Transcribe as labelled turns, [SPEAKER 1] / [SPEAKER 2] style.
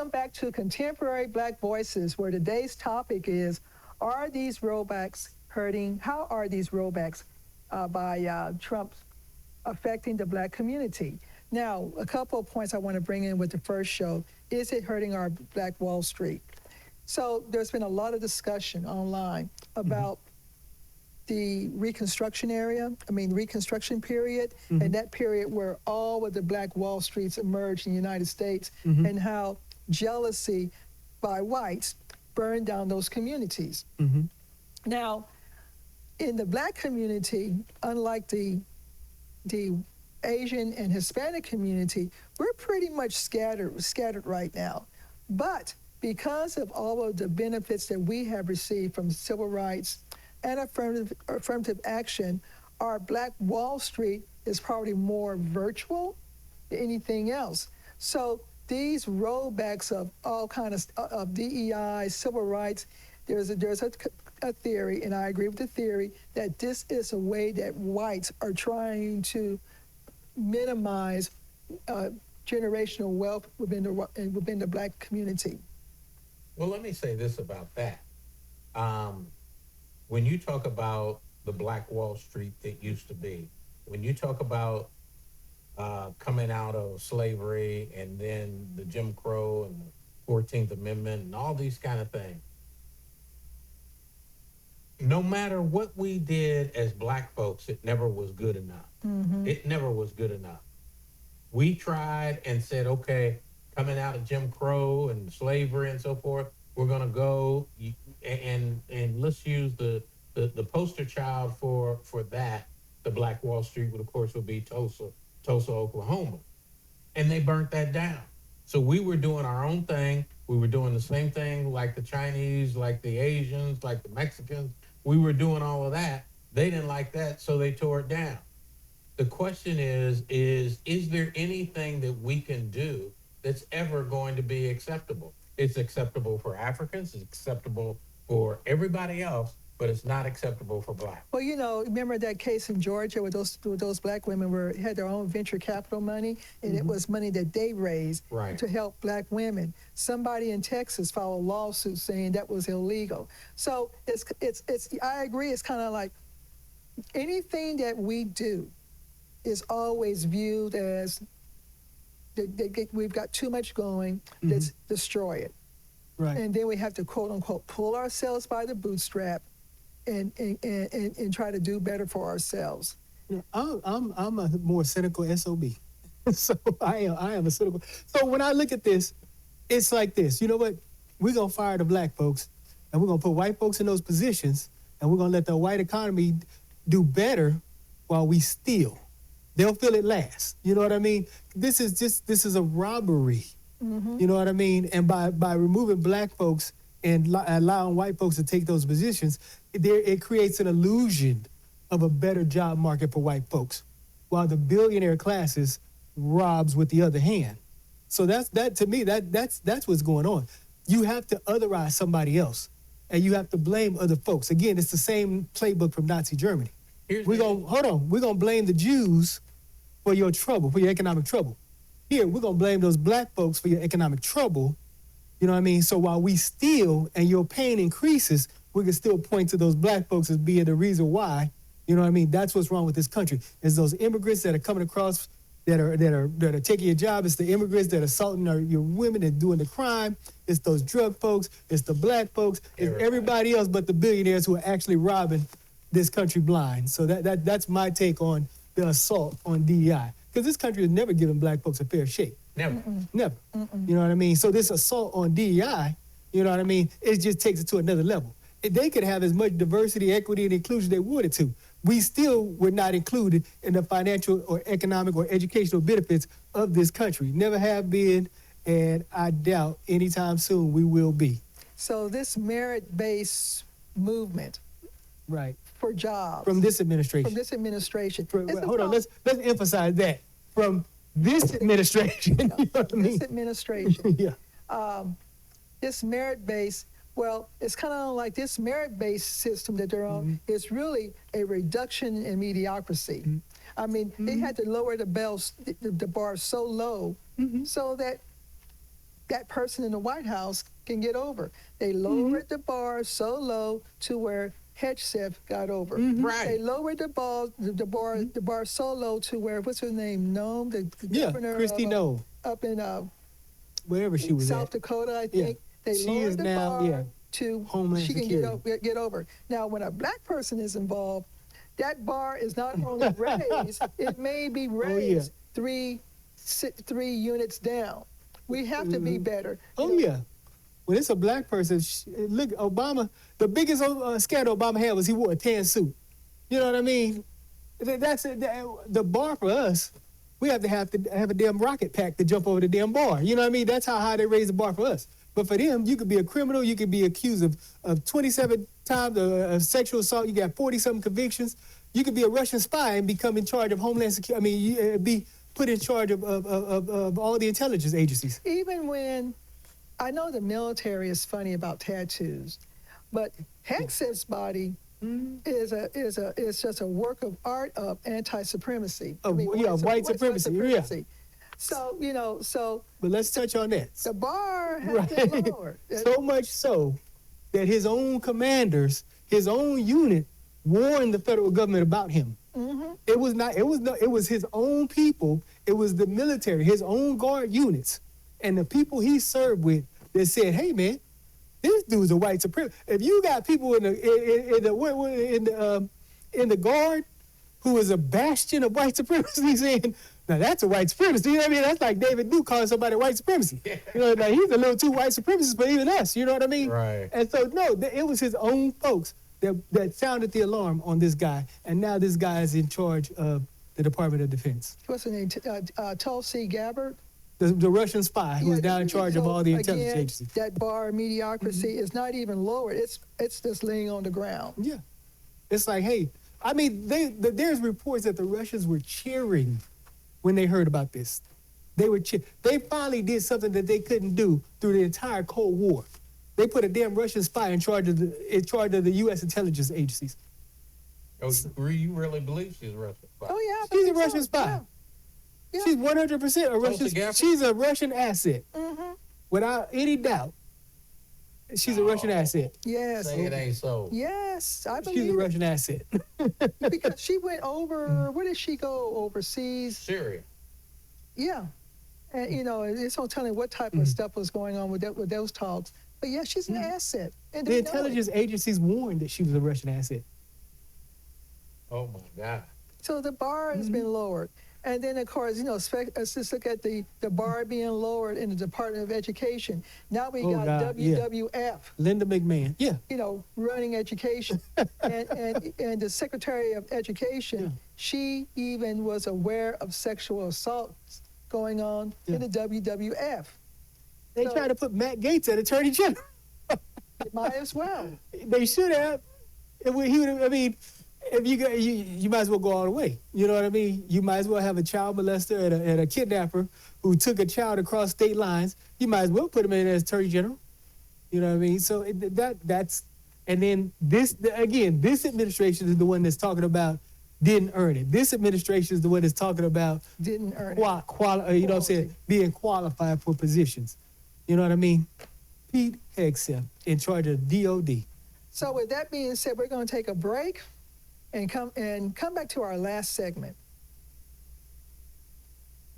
[SPEAKER 1] Welcome back to Contemporary Black Voices, where today's topic is, are these rollbacks hurting? How are these rollbacks by Trump affecting the Black community? Now, a couple of points I want to bring in with the first show. Is it hurting our Black Wall Street? So there's been a lot of discussion online about the Reconstruction period, and that period where all of the Black Wall Streets emerged in the United States, and how jealousy by whites burned down those communities. Now, in the Black community, unlike the Asian and Hispanic community, we're pretty much scattered right now. But because of all of the benefits that we have received from civil rights and affirmative action, our Black Wall Street is probably more virtual than anything else. So these rollbacks of all kinds of DEI, civil rights, there's a theory, and I agree with the theory, that this is a way that whites are trying to minimize generational wealth within the Black community.
[SPEAKER 2] Well, let me say this about that. When you talk about the Black Wall Street that used to be, when you talk about coming out of slavery and then the Jim Crow and the 14th Amendment and all these kind of things, no matter what we did as Black folks, it never was good enough. It never was good enough. We tried and said, okay, coming out of Jim Crow and slavery and so forth, we're going to go and let's use the poster child for that. The Black Wall Street would, of course, would be Tulsa, Oklahoma. And they burnt that down. So we were doing our own thing. We were doing the same thing like the Chinese, like the Asians, like the Mexicans. We were doing all of that. They didn't like that, so they tore it down. The question is there anything that we can do that's ever going to be acceptable? It's acceptable for Africans, it's acceptable for everybody else, but it's not acceptable for Black.
[SPEAKER 1] Well, you know, remember that case in Georgia where those Black women had their own venture capital money, and it was money that they raised to help Black women. Somebody in Texas filed a lawsuit saying that was illegal. So it's I agree, it's kind of like anything that we do is always viewed as we've got too much going, let's destroy it. Right. And then we have to, quote unquote, pull ourselves by the bootstrap and try to do better for ourselves.
[SPEAKER 3] You know, I'm a more cynical SOB. So I am a cynical. So when I look at this, it's like this. You know what? We're going to fire the Black folks, and we're going to put white folks in those positions, and we're going to let the white economy do better while we steal. They'll feel it last. You know what I mean? This is a robbery. You know what I mean? And by removing Black folks and allowing white folks to take those positions, it creates an illusion of a better job market for white folks, while the billionaire classes robs with the other hand. So that's to me, that's what's going on. You have to otherize somebody else, and you have to blame other folks. Again, it's the same playbook from Nazi Germany. We're gonna blame the Jews for your trouble, for your economic trouble. Here, we're gonna blame those Black folks for your economic trouble. You know what I mean? So while we steal and your pain increases, we can still point to those Black folks as being the reason why. You know what I mean? That's what's wrong with this country. It's those immigrants that are coming across that are taking your job. It's the immigrants that are assaulting your women and doing the crime. It's those drug folks. It's the Black folks. It's everybody else but the billionaires who are actually robbing this country blind. So that's my take on the assault on DEI. Because this country has never given Black folks a fair shake. Never. Never. You know what I mean? So this assault on DEI, you know what I mean, it just takes it to another level. If they could have as much diversity, equity, and inclusion they wanted to, we still were not included in the financial or economic or educational benefits of this country. Never have been, and I doubt anytime soon we will be.
[SPEAKER 1] So this merit-based movement for jobs.
[SPEAKER 3] From this administration.
[SPEAKER 1] Hold
[SPEAKER 3] on, let's emphasize that. From this administration. You know what I mean?
[SPEAKER 1] This administration.
[SPEAKER 3] Yeah.
[SPEAKER 1] This merit-based, well, it's kind of like this merit-based system that they're on is really a reduction in mediocrity. I mean, they had to lower the bar so low so that that person in the White House can get over. They lowered the bar so low to where Hegseth got over.
[SPEAKER 2] Right.
[SPEAKER 1] They lowered the bar so low to where, what's her name, Nome, the governor
[SPEAKER 3] Christy
[SPEAKER 1] of,
[SPEAKER 3] Nome,
[SPEAKER 1] up in
[SPEAKER 3] wherever she was
[SPEAKER 1] South
[SPEAKER 3] at.
[SPEAKER 1] Dakota, I think. They
[SPEAKER 3] She
[SPEAKER 1] lowered
[SPEAKER 3] is
[SPEAKER 1] the
[SPEAKER 3] now,
[SPEAKER 1] bar to
[SPEAKER 3] Homeland
[SPEAKER 1] she can
[SPEAKER 3] Security.
[SPEAKER 1] get over. Now, when a black person is involved, that bar is not only raised, it may be raised 3 units down. We have to be better.
[SPEAKER 3] Oh, yeah. When it's a black person, look, Obama, the biggest scandal Obama had was he wore a tan suit. You know what I mean? That's it. The bar for us, we have to have a damn rocket pack to jump over the damn bar. You know what I mean? That's how high they raise the bar for us. But for them, you could be a criminal. You could be accused of 27 times of sexual assault. You got 40-something convictions. You could be a Russian spy and become in charge of Homeland Security. I mean, you be put in charge of all the intelligence agencies.
[SPEAKER 1] Even when, I know the military is funny about tattoos, but Hegseth's body is just a work of art of anti-supremacy.
[SPEAKER 3] White supremacy.
[SPEAKER 1] So,
[SPEAKER 3] But let's touch on that.
[SPEAKER 1] the bar has been lowered.
[SPEAKER 3] So much so that his own commanders, his own unit, warned the federal government about him. It was his own people. It was the military, his own guard units, and the people he served with that said, "Hey, man, this dude's a white supremacist." If you got people in the guard who is a bastion of white supremacy saying, "Now that's a white supremacist," you know what I mean? That's like David Duke calling somebody white supremacy.
[SPEAKER 2] Yeah.
[SPEAKER 3] You know, like he's a little too white supremacist for even us. You know what I mean?
[SPEAKER 2] Right.
[SPEAKER 3] And so no, it was his own folks that sounded the alarm on this guy, and now this guy is in charge of the Department of Defense.
[SPEAKER 1] What's her name? Tulsi Gabbard.
[SPEAKER 3] The Russian spy who's now in charge of all the intelligence
[SPEAKER 1] Again,
[SPEAKER 3] agencies.
[SPEAKER 1] that bar mediocrity is not even lowered. It's just laying on the ground.
[SPEAKER 3] Yeah, it's like, hey, I mean, there's reports that the Russians were cheering when they heard about this. They finally did something that they couldn't do through the entire Cold War. They put a damn Russian spy in charge of the U.S. intelligence agencies.
[SPEAKER 2] Oh, you really believe she's a Russian spy?
[SPEAKER 1] Oh yeah, I
[SPEAKER 3] She's a
[SPEAKER 1] think so.
[SPEAKER 3] Russian spy.
[SPEAKER 1] Yeah.
[SPEAKER 3] She's 100% a Russian.
[SPEAKER 2] Gabbard?
[SPEAKER 3] She's a Russian asset, without any doubt. She's a Russian asset.
[SPEAKER 1] Yes.
[SPEAKER 2] Say it ain't so.
[SPEAKER 1] Yes, I believe
[SPEAKER 3] She's a
[SPEAKER 1] it.
[SPEAKER 3] Russian asset.
[SPEAKER 1] Because she went over. Where did she go overseas?
[SPEAKER 2] Syria.
[SPEAKER 1] Yeah, and it's no telling what type of stuff was going on with those talks. But yeah, she's an asset. And
[SPEAKER 3] The
[SPEAKER 1] they know it.
[SPEAKER 3] intelligence agencies warned that she was a Russian asset.
[SPEAKER 2] Oh my God.
[SPEAKER 1] So the bar has been lowered. And then, of course, let's just look at the bar being lowered in the Department of Education. Now we got
[SPEAKER 3] God, yeah.
[SPEAKER 1] WWF,
[SPEAKER 3] Linda McMahon. Yeah.
[SPEAKER 1] running education. and the Secretary of Education, she even was aware of sexual assaults going on in the WWF.
[SPEAKER 3] They
[SPEAKER 1] So-
[SPEAKER 3] tried to put Matt Gaetz at Attorney General.
[SPEAKER 1] It might as well.
[SPEAKER 3] They should have. He would have. I mean, if you might as well go all the way. You know what I mean? You might as well have a child molester and a kidnapper who took a child across state lines. You might as well put him in as Attorney General. You know what I mean? So that's. And then this administration is the one that's talking about didn't earn it. This administration is the one that's talking about
[SPEAKER 1] Didn't earn it.
[SPEAKER 3] you know what I'm saying, being qualified for positions. You know what I mean? Pete Hegseth in charge of DOD.
[SPEAKER 1] So with that being said, we're going to take a break and come back to our last segment.